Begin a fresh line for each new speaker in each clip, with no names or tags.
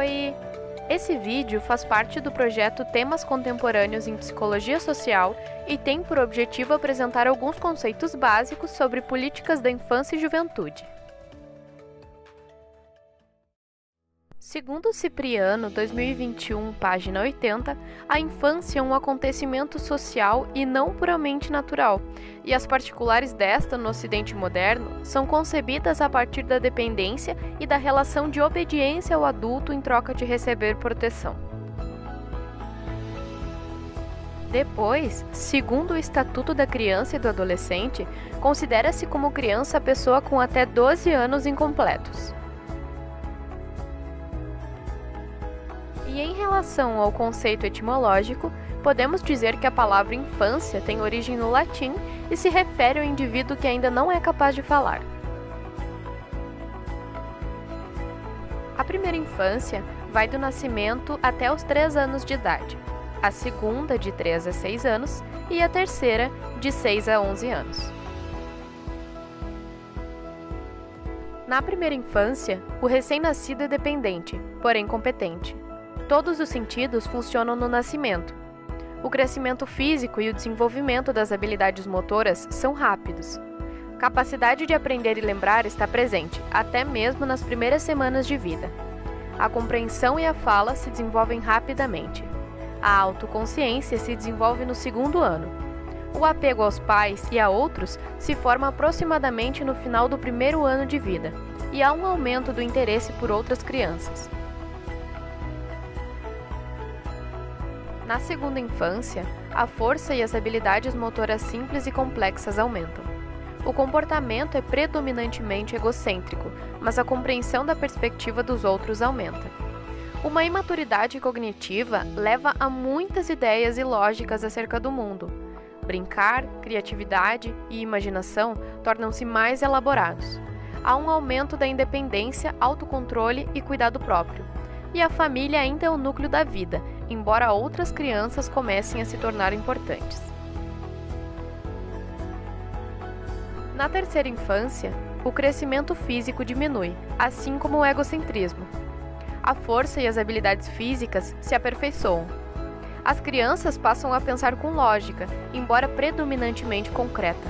Oi! Esse vídeo faz parte do projeto Temas Contemporâneos em Psicologia Social e tem por objetivo apresentar alguns conceitos básicos sobre políticas da infância e juventude. Segundo Cipriano, 2021, página 80, a infância é um acontecimento social e não puramente natural, e as particulares desta no Ocidente moderno são concebidas a partir da dependência e da relação de obediência ao adulto em troca de receber proteção. Depois, segundo o Estatuto da Criança e do Adolescente, considera-se como criança a pessoa com até 12 anos incompletos. E em relação ao conceito etimológico, podemos dizer que a palavra infância tem origem no latim e se refere ao indivíduo que ainda não é capaz de falar. A primeira infância vai do nascimento até os 3 anos de idade, a segunda de 3 a 6 anos e a terceira de 6 a 11 anos. Na primeira infância, o recém-nascido é dependente, porém competente. Todos os sentidos funcionam no nascimento. O crescimento físico e o desenvolvimento das habilidades motoras são rápidos. Capacidade de aprender e lembrar está presente, até mesmo nas primeiras semanas de vida. A compreensão e a fala se desenvolvem rapidamente. A autoconsciência se desenvolve no 2º ano. O apego aos pais e a outros se forma aproximadamente no final do 1º ano de vida, e há um aumento do interesse por outras crianças. Na segunda infância, a força e as habilidades motoras simples e complexas aumentam. O comportamento é predominantemente egocêntrico, mas a compreensão da perspectiva dos outros aumenta. Uma imaturidade cognitiva leva a muitas ideias e lógicas acerca do mundo. Brincar, criatividade e imaginação tornam-se mais elaborados. Há um aumento da independência, autocontrole e cuidado próprio. E a família ainda é o núcleo da vida, embora outras crianças comecem a se tornar importantes. Na terceira infância, o crescimento físico diminui, assim como o egocentrismo. A força e as habilidades físicas se aperfeiçoam. As crianças passam a pensar com lógica, embora predominantemente concreta.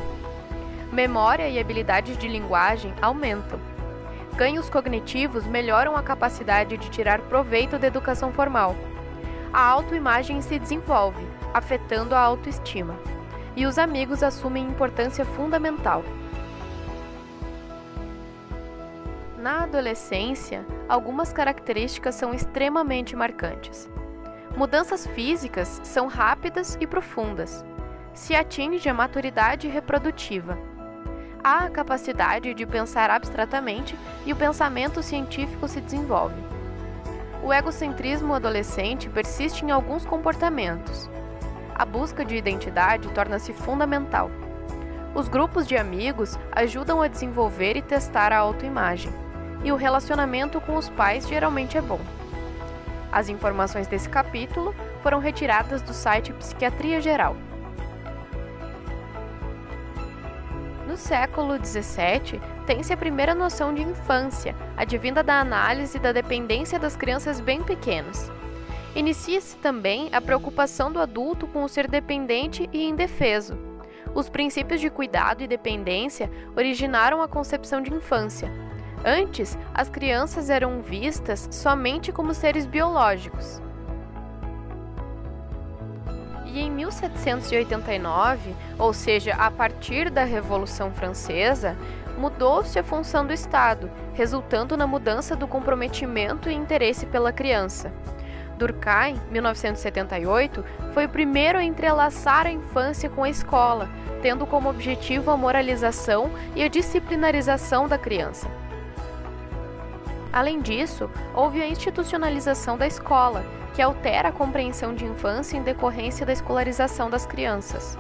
Memória e habilidades de linguagem aumentam. Ganhos cognitivos melhoram a capacidade de tirar proveito da educação formal. A autoimagem se desenvolve, afetando a autoestima. E os amigos assumem importância fundamental. Na adolescência, algumas características são extremamente marcantes. Mudanças físicas são rápidas e profundas. Se atinge a maturidade reprodutiva. Há a capacidade de pensar abstratamente e o pensamento científico se desenvolve. O egocentrismo adolescente persiste em alguns comportamentos. A busca de identidade torna-se fundamental. Os grupos de amigos ajudam a desenvolver e testar a autoimagem, e o relacionamento com os pais geralmente é bom. As informações desse capítulo foram retiradas do site Psiquiatria Geral. No século XVII, tem-se a primeira noção de infância, advinda da análise da dependência das crianças bem pequenas. Inicia-se também a preocupação do adulto com o ser dependente e indefeso. Os princípios de cuidado e dependência originaram a concepção de infância. Antes, as crianças eram vistas somente como seres biológicos. E em 1789, ou seja, a partir da Revolução Francesa, mudou-se a função do Estado, resultando na mudança do comprometimento e interesse pela criança. Durkheim, 1978, foi o primeiro a entrelaçar a infância com a escola, tendo como objetivo a moralização e a disciplinarização da criança. Além disso, houve a institucionalização da escola, que altera a compreensão de infância em decorrência da escolarização das crianças.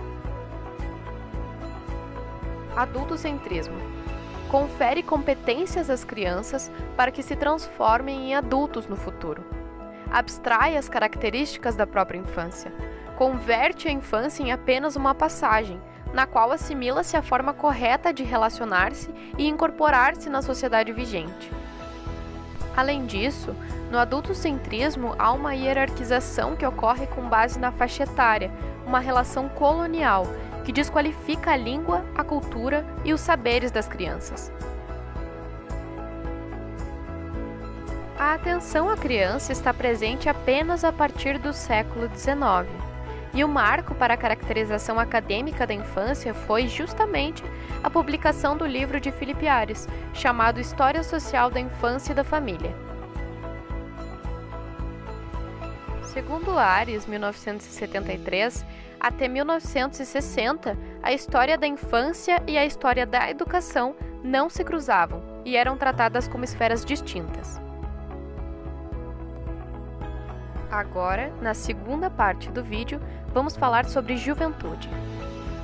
Adultocentrismo. Confere competências às crianças para que se transformem em adultos no futuro. Abstrai as características da própria infância. Converte a infância em apenas uma passagem, na qual assimila-se a forma correta de relacionar-se e incorporar-se na sociedade vigente. Além disso, No adultocentrismo, há uma hierarquização que ocorre com base na faixa etária, uma relação colonial, que desqualifica a língua, a cultura e os saberes das crianças. A atenção à criança está presente apenas a partir do século XIX, e o marco para a caracterização acadêmica da infância foi justamente a publicação do livro de Philip Ares, chamado História Social da Infância e da Família. Segundo Ares, 1973, até 1960, a história da infância e a história da educação não se cruzavam e eram tratadas como esferas distintas. Agora, na segunda parte do vídeo, vamos falar sobre juventude.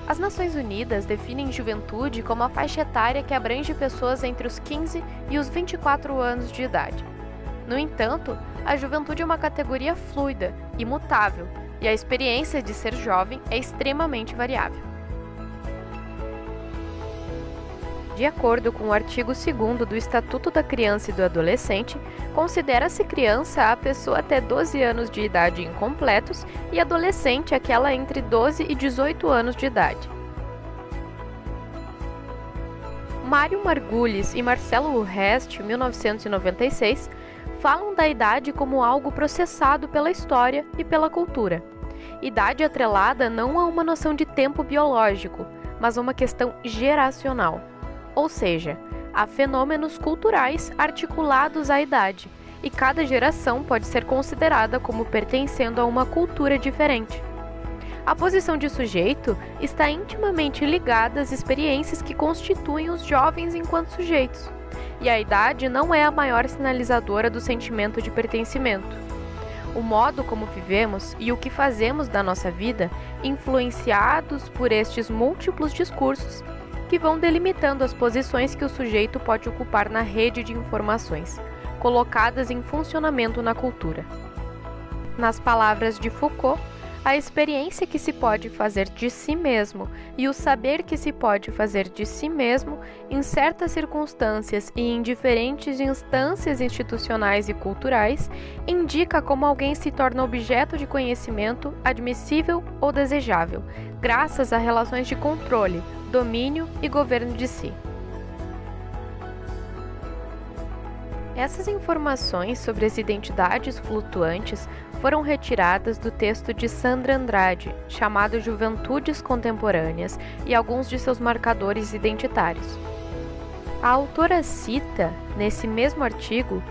As Nações Unidas definem juventude como a faixa etária que abrange pessoas entre os 15 e os 24 anos de idade. No entanto, a juventude é uma categoria fluida, imutável, e a experiência de ser jovem é extremamente variável. De acordo com o artigo 2º do Estatuto da Criança e do Adolescente, considera-se criança a pessoa até 12 anos de idade incompletos e adolescente aquela entre 12 e 18 anos de idade. Mário Margulis e Marcelo Urresti, 1996, falam da idade como algo processado pela história e pela cultura. Idade atrelada não a uma noção de tempo biológico, mas a uma questão geracional. Ou seja, há fenômenos culturais articulados à idade, e cada geração pode ser considerada como pertencendo a uma cultura diferente. A posição de sujeito está intimamente ligada às experiências que constituem os jovens enquanto sujeitos, e a idade não é a maior sinalizadora do sentimento de pertencimento. O modo como vivemos e o que fazemos da nossa vida, influenciados por estes múltiplos discursos, que vão delimitando as posições que o sujeito pode ocupar na rede de informações, colocadas em funcionamento na cultura. Nas palavras de Foucault, a experiência que se pode fazer de si mesmo e o saber que se pode fazer de si mesmo em certas circunstâncias e em diferentes instâncias institucionais e culturais indica como alguém se torna objeto de conhecimento admissível ou desejável, graças a relações de controle, domínio e governo de si. Essas informações sobre as identidades flutuantes foram retiradas do texto de Sandra Andrade, chamado Juventudes Contemporâneas, e alguns de seus marcadores identitários. A autora cita, nesse mesmo artigo,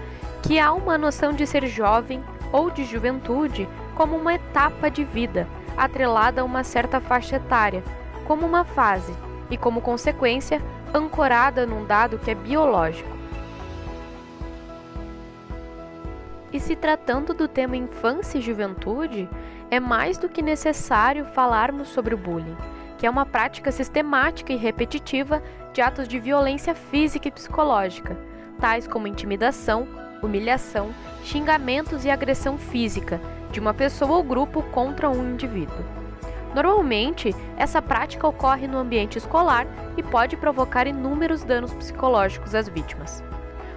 que há uma noção de ser jovem ou de juventude como uma etapa de vida, atrelada a uma certa faixa etária, como uma fase, e como consequência, ancorada num dado que é biológico. E se tratando do tema infância e juventude, é mais do que necessário falarmos sobre o bullying, que é uma prática sistemática e repetitiva de atos de violência física e psicológica, tais como intimidação, humilhação, xingamentos e agressão física de uma pessoa ou grupo contra um indivíduo. Normalmente, essa prática ocorre no ambiente escolar e pode provocar inúmeros danos psicológicos às vítimas.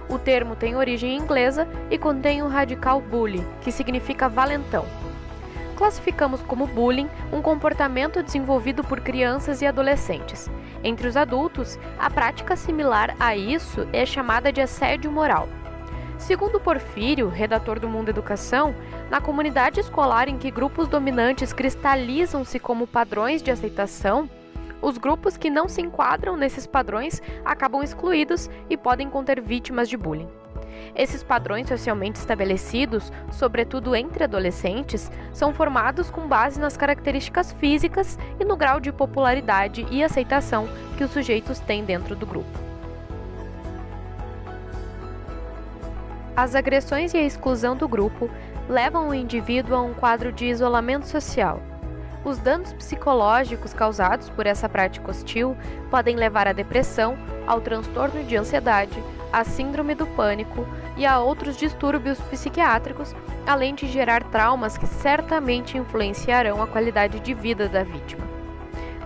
O termo tem origem inglesa e contém o radical bully, que significa valentão. Classificamos como bullying um comportamento desenvolvido por crianças e adolescentes. Entre os adultos, a prática similar a isso é chamada de assédio moral. Segundo Porfírio, redator do Mundo Educação, na comunidade escolar em que grupos dominantes cristalizam-se como padrões de aceitação, os grupos que não se enquadram nesses padrões acabam excluídos e podem conter vítimas de bullying. Esses padrões socialmente estabelecidos, sobretudo entre adolescentes, são formados com base nas características físicas e no grau de popularidade e aceitação que os sujeitos têm dentro do grupo. As agressões e a exclusão do grupo levam o indivíduo a um quadro de isolamento social. Os danos psicológicos causados por essa prática hostil podem levar à depressão, ao transtorno de ansiedade, à síndrome do pânico e a outros distúrbios psiquiátricos, além de gerar traumas que certamente influenciarão a qualidade de vida da vítima.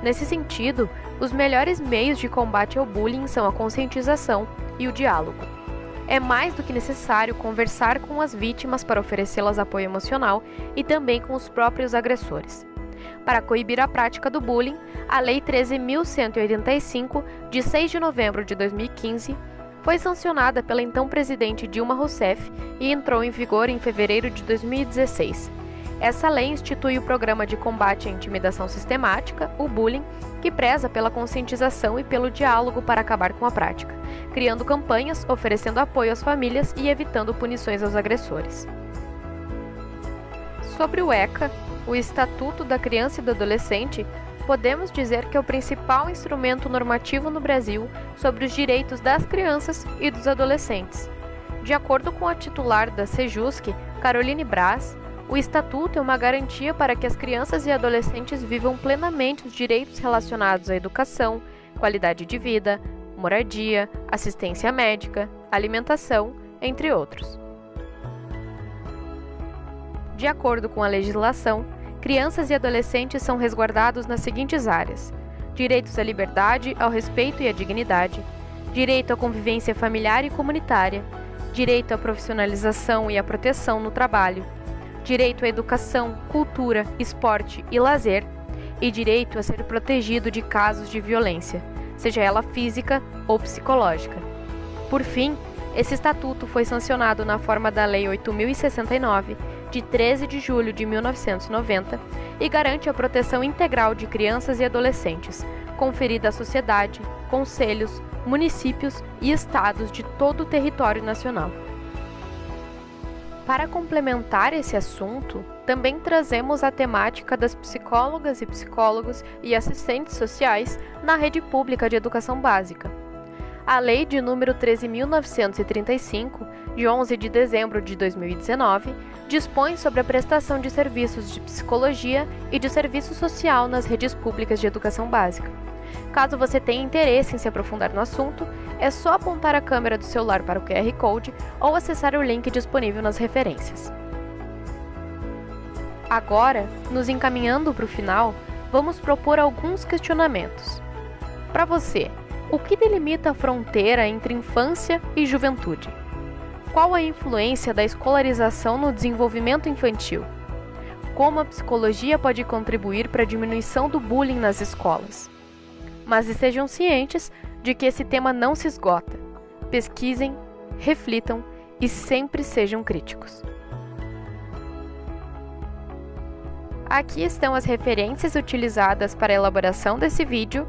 Nesse sentido, os melhores meios de combate ao bullying são a conscientização e o diálogo. É mais do que necessário conversar com as vítimas para oferecê-las apoio emocional e também com os próprios agressores. Para coibir a prática do bullying, a Lei 13.185, de 6 de novembro de 2015, foi sancionada pela então presidente Dilma Rousseff e entrou em vigor em fevereiro de 2016. Essa lei institui o Programa de Combate à Intimidação Sistemática, o bullying, que preza pela conscientização e pelo diálogo para acabar com a prática, criando campanhas, oferecendo apoio às famílias e evitando punições aos agressores. Sobre o ECA, o Estatuto da Criança e do Adolescente, podemos dizer que é o principal instrumento normativo no Brasil sobre os direitos das crianças e dos adolescentes. De acordo com a titular da Sejusc, Caroline Braz, o Estatuto é uma garantia para que as crianças e adolescentes vivam plenamente os direitos relacionados à educação, qualidade de vida, moradia, assistência médica, alimentação, entre outros. De acordo com a legislação, crianças e adolescentes são resguardados nas seguintes áreas: direitos à liberdade, ao respeito e à dignidade, direito à convivência familiar e comunitária, direito à profissionalização e à proteção no trabalho, direito à educação, cultura, esporte e lazer, e direito a ser protegido de casos de violência, seja ela física ou psicológica. Por fim, esse estatuto foi sancionado na forma da Lei 8.069, de 13 de julho de 1990, e garante a proteção integral de crianças e adolescentes, conferida à sociedade, conselhos, municípios e estados de todo o território nacional. Para complementar esse assunto, também trazemos a temática das psicólogas e psicólogos e assistentes sociais na rede pública de educação básica. A Lei de número 13.935, de 11 de dezembro de 2019, dispõe sobre a prestação de serviços de psicologia e de serviço social nas redes públicas de educação básica. Caso você tenha interesse em se aprofundar no assunto, é só apontar a câmera do celular para o QR Code ou acessar o link disponível nas referências. Agora, nos encaminhando para o final, vamos propor alguns questionamentos. Para você, o que delimita a fronteira entre infância e juventude? Qual a influência da escolarização no desenvolvimento infantil? Como a psicologia pode contribuir para a diminuição do bullying nas escolas? Mas estejam cientes de que esse tema não se esgota. Pesquisem, reflitam e sempre sejam críticos. Aqui estão as referências utilizadas para a elaboração desse vídeo.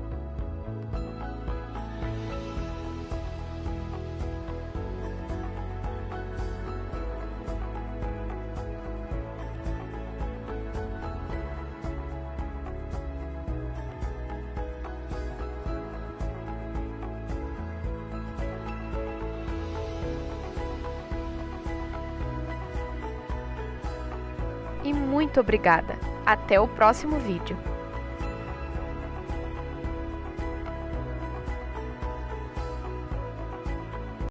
E muito obrigada! Até o próximo vídeo!